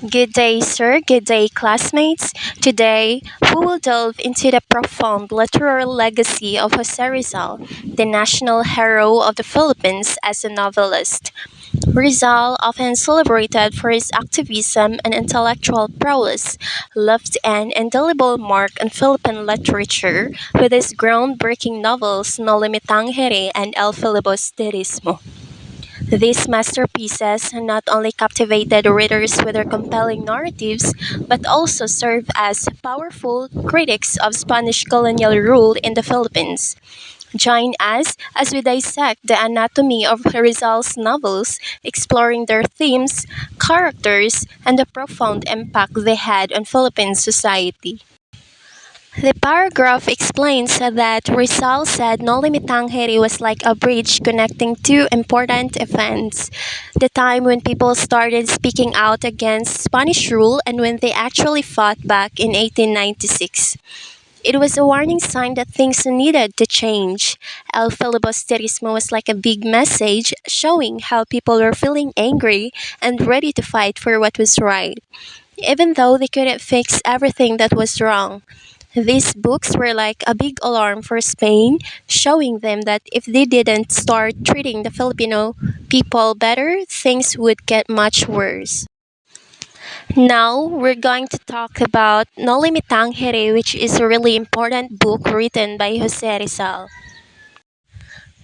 Good day, sir. Good day, classmates. Today, we will delve into the profound literary legacy of Jose Rizal, the national hero of the Philippines as a novelist. Rizal, often celebrated for his activism and intellectual prowess, left an indelible mark on Philippine literature with his groundbreaking novels No Limitangere and El Filibusterismo. These masterpieces not only captivated readers with their compelling narratives, but also served as powerful critics of Spanish colonial rule in the Philippines. Join us as we dissect the anatomy of Rizal's novels, exploring their themes, characters, and the profound impact they had on Philippine society. The paragraph explains that Rizal said Noli Me Tangere was like a bridge connecting two important events: the time when people started speaking out against Spanish rule and when they actually fought back in 1896. It was a warning sign that things needed to change. El Filibusterismo was like a big message showing how people were feeling angry and ready to fight for what was right, even though they couldn't fix everything that was wrong. These books were like a big alarm for Spain, showing them that if they didn't start treating the Filipino people better, things would get much worse. Now, we're going to talk about No Limitang Here, which is a really important book written by Jose Rizal.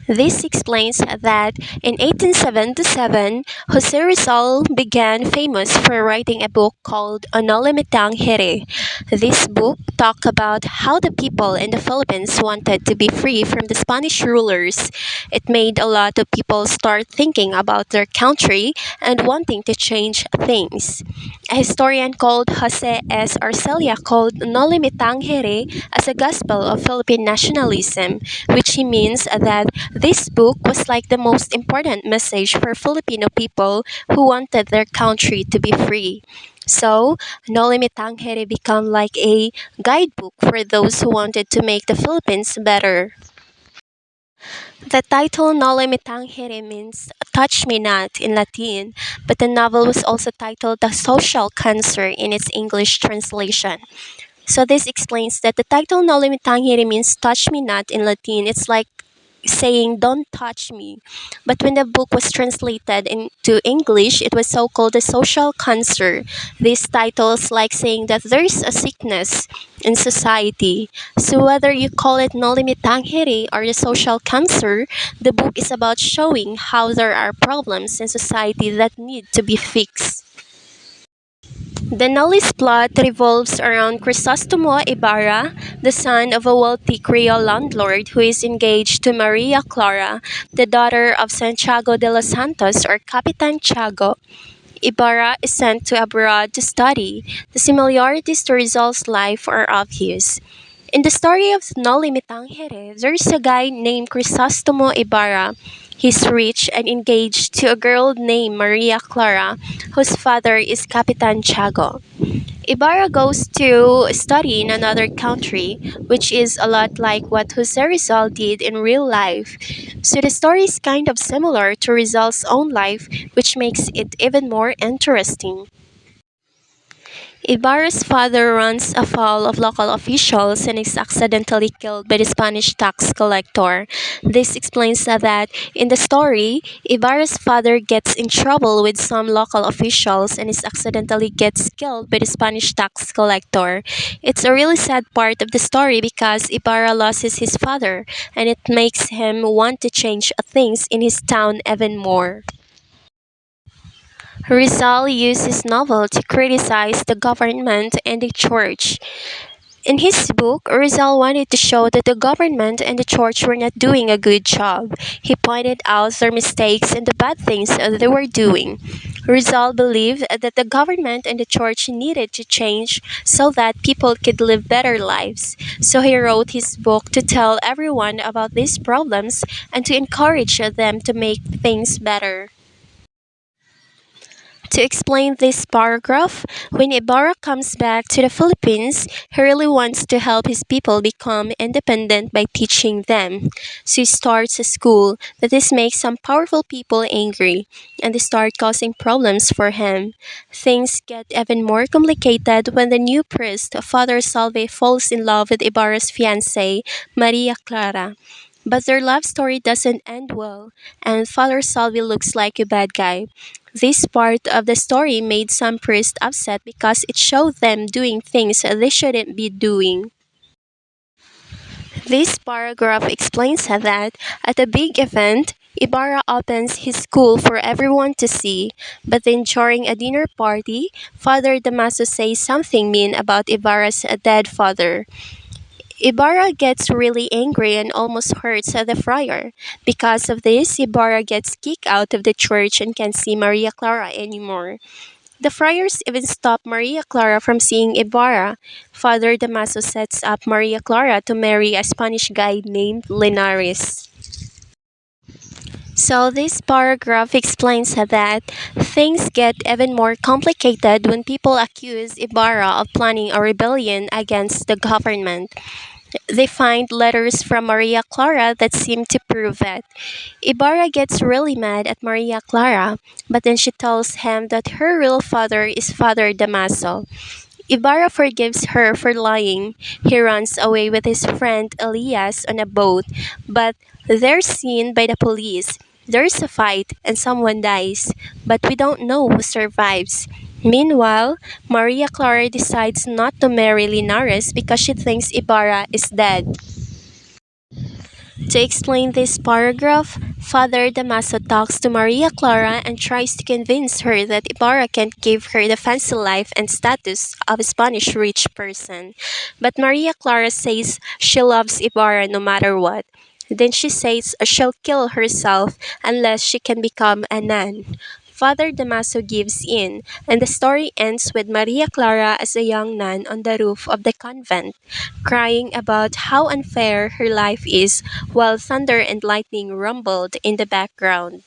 This explains that in 1877, Jose Rizal began famous for writing a book called Anolimitang Here. This book talked about how the people in the Philippines wanted to be free from the Spanish rulers. It made a lot of people start thinking about their country and wanting to change things. A historian called Jose S. Arcelia called Nolimitang Here as a gospel of Philippine nationalism, which he means that this book was like the most important message for Filipino people who wanted their country to be free. So, No Limitang Here became like a guidebook for those who wanted to make the Philippines better. The title No Limitang Here means Touch Me Not in Latin, but the novel was also titled The Social Cancer in its English translation. So this explains that the title No Limitang Here means Touch Me Not in Latin. It's like saying don't touch me, but when the book was translated into English it was so called the social cancer. These titles like saying that there's a sickness in society, so whether you call it nolimitangere or the social cancer, the book is about showing how there are problems in society that need to be fixed. The Novelist plot revolves around Crisostomo Ibarra, the son of a wealthy Creole landlord who is engaged to Maria Clara, the daughter of Santiago de los Santos or Capitan Tiago. Ibarra is sent to abroad to study. The similarities to Rizal's life are obvious. In the story of Noli Me Tangere, there's a guy named Crisostomo Ibarra. He's rich and engaged to a girl named Maria Clara, whose father is Capitan Tiago. Ibarra goes to study in another country, which is a lot like what Jose Rizal did in real life. So the story is kind of similar to Rizal's own life, which makes it even more interesting. Ibarra's father runs afoul of local officials and is accidentally killed by the Spanish tax collector. This explains that in the story, Ibarra's father gets in trouble with some local officials and is accidentally gets killed by the Spanish tax collector. It's a really sad part of the story because Ibarra loses his father and it makes him want to change things in his town even more. Rizal used his novel to criticize the government and the church. In his book, Rizal wanted to show that the government and the church were not doing a good job. He pointed out their mistakes and the bad things they were doing. Rizal believed that the government and the church needed to change so that people could live better lives. So he wrote his book to tell everyone about these problems and to encourage them to make things better. To explain this paragraph, when Ibarra comes back to the Philippines, he really wants to help his people become independent by teaching them. So he starts a school, but this makes some powerful people angry, and they start causing problems for him. Things get even more complicated when the new priest, Father Salve, falls in love with Ibarra's fiancée, Maria Clara. But their love story doesn't end well, and Father Salvi looks like a bad guy. This part of the story made some priests upset because it showed them doing things they shouldn't be doing. This paragraph explains that at a big event, Ibarra opens his school for everyone to see, but then during a dinner party, Father Damaso says something mean about Ibarra's dead father. Ibarra gets really angry and almost hurts the friar. Because of this, Ibarra gets kicked out of the church and can't see Maria Clara anymore. The friars even stop Maria Clara from seeing Ibarra. Father Damaso sets up Maria Clara to marry a Spanish guy named Linares. So, this paragraph explains that things get even more complicated when people accuse Ibarra of planning a rebellion against the government. They find letters from Maria Clara that seem to prove it. Ibarra gets really mad at Maria Clara, but then she tells him that her real father is Father Damaso. Ibarra forgives her for lying. He runs away with his friend Elias on a boat, but they're seen by the police. There's a fight and someone dies, but we don't know who survives. Meanwhile, Maria Clara decides not to marry Linares because she thinks Ibarra is dead. To explain this paragraph, Father Damaso talks to Maria Clara and tries to convince her that Ibarra can't give her the fancy life and status of a Spanish rich person. But Maria Clara says she loves Ibarra no matter what. Then she says she'll kill herself unless she can become a nun. Father Damaso gives in, and the story ends with Maria Clara as a young nun on the roof of the convent, crying about how unfair her life is while thunder and lightning rumbled in the background.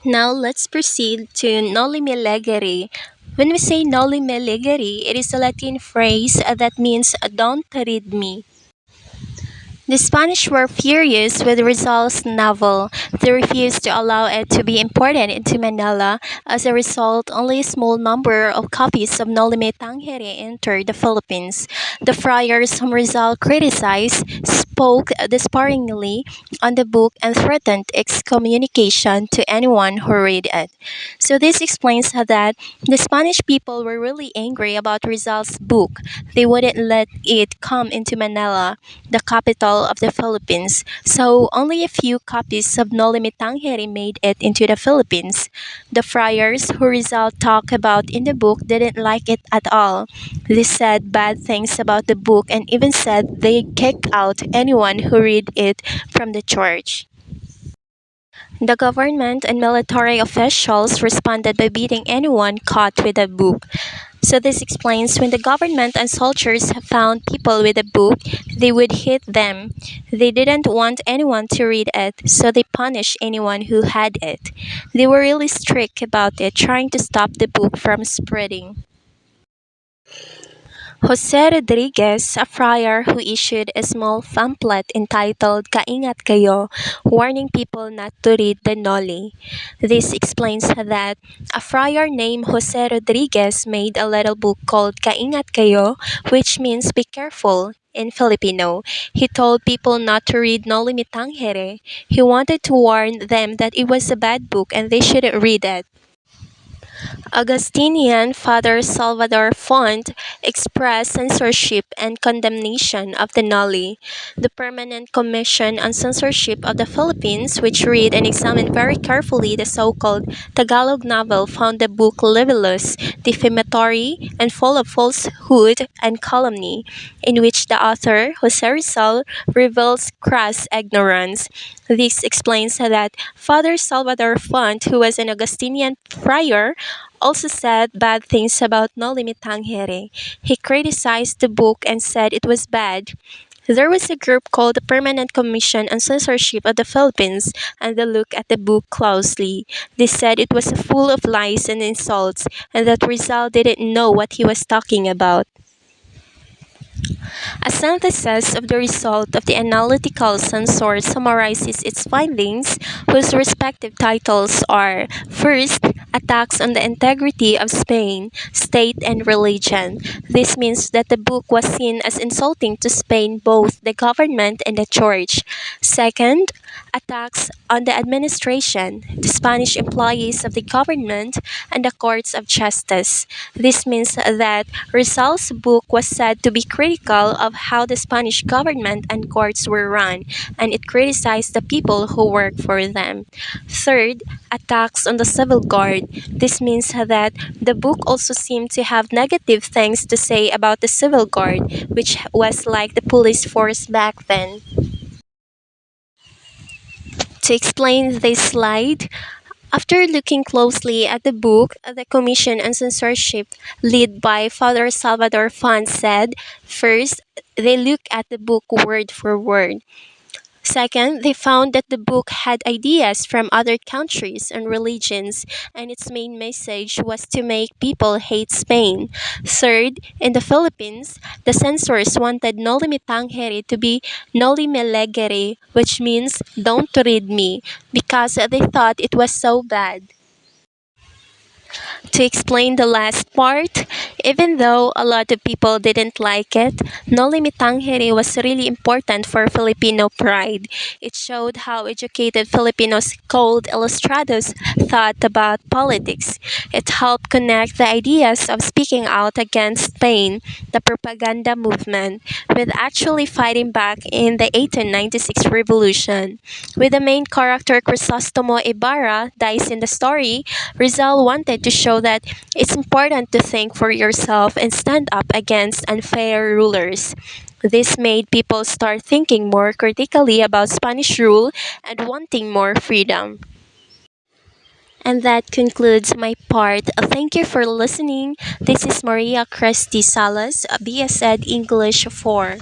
Now let's proceed to Noli Me Legere. When we say Noli Me Legere, it is a Latin phrase that means don't read me. The Spanish were furious with Rizal's novel. They refused to allow it to be imported into Manila. As a result, only a small number of copies of Nolime Tangere entered the Philippines. The friars whom Rizal criticized spoke despairingly on the book and threatened excommunication to anyone who read it. So this explains how that the Spanish people were really angry about Rizal's book. They wouldn't let it come into Manila, the capital of the Philippines, so only a few copies of Noli Me Tangere made it into the Philippines. The friars who Rizal talked about in the book didn't like it at all. They said bad things about the book and even said they'd kick out anyone who read it from the church. The government and military officials responded by beating anyone caught with a book. So this explains when the government and soldiers found people with a book, they would hit them. They didn't want anyone to read it, so they punished anyone who had it. They were really strict about it, trying to stop the book from spreading. Jose Rodriguez, a friar who issued a small pamphlet entitled Kaingat Kayo, warning people not to read the Noli. This explains that a friar named Jose Rodriguez made a little book called Kaingat Kayo, which means be careful in Filipino. He told people not to read Noli Me Tangere. He wanted to warn them that it was a bad book and they shouldn't read it. Augustinian Father Salvador Font expressed censorship and condemnation of the Noli. The Permanent Commission on Censorship of the Philippines, which read and examined very carefully the so-called Tagalog novel, found the book libelous, defamatory, and full of falsehood and calumny, in which the author, Jose Rizal, reveals crass ignorance. This explains that Father Salvador Font, who was an Augustinian friar, also said bad things about No Limit Tangere. He criticized the book and said it was bad. There was a group called the Permanent Commission on Censorship of the Philippines, and they looked at the book closely. They said it was full of lies and insults, and that Rizal didn't know what he was talking about. A synthesis of the result of the analytical censor summarizes its findings, whose respective titles are: first, attacks on the integrity of Spain, state, and religion. This means that the book was seen as insulting to Spain, both the government and the church. Second, attacks on the administration, the Spanish employees of the government, and the courts of justice. This means that Rizal's book was said to be critical of how the Spanish government and courts were run, and it criticized the people who work for them. Third, attacks on the civil guard. This means that the book also seemed to have negative things to say about the civil guard, which was like the police force back then. To explain this slide, after looking closely at the book, the Commission on Censorship, led by Father Salvador Font, said: first, they looked at the book word for word. Second, they found that the book had ideas from other countries and religions, and its main message was to make people hate Spain. Third, in the Philippines, the censors wanted Noli Me Tangere to be Noli Me Legere, which means don't read me, because they thought it was so bad. To explain the last part, even though a lot of people didn't like it, Noli Me Tangere was really important for Filipino pride. It showed how educated Filipinos called Ilustrados thought about politics. It helped connect the ideas of speaking out against Spain, the propaganda movement, with actually fighting back in the 1896 revolution. With the main character Crisostomo Ibarra dies in the story, Rizal wanted to show that it's important to think for yourself and stand up against unfair rulers. This made people start thinking more critically about Spanish rule and wanting more freedom. And that concludes my part. Thank you for listening. This is Maria Cresty Salas, BSED English 4.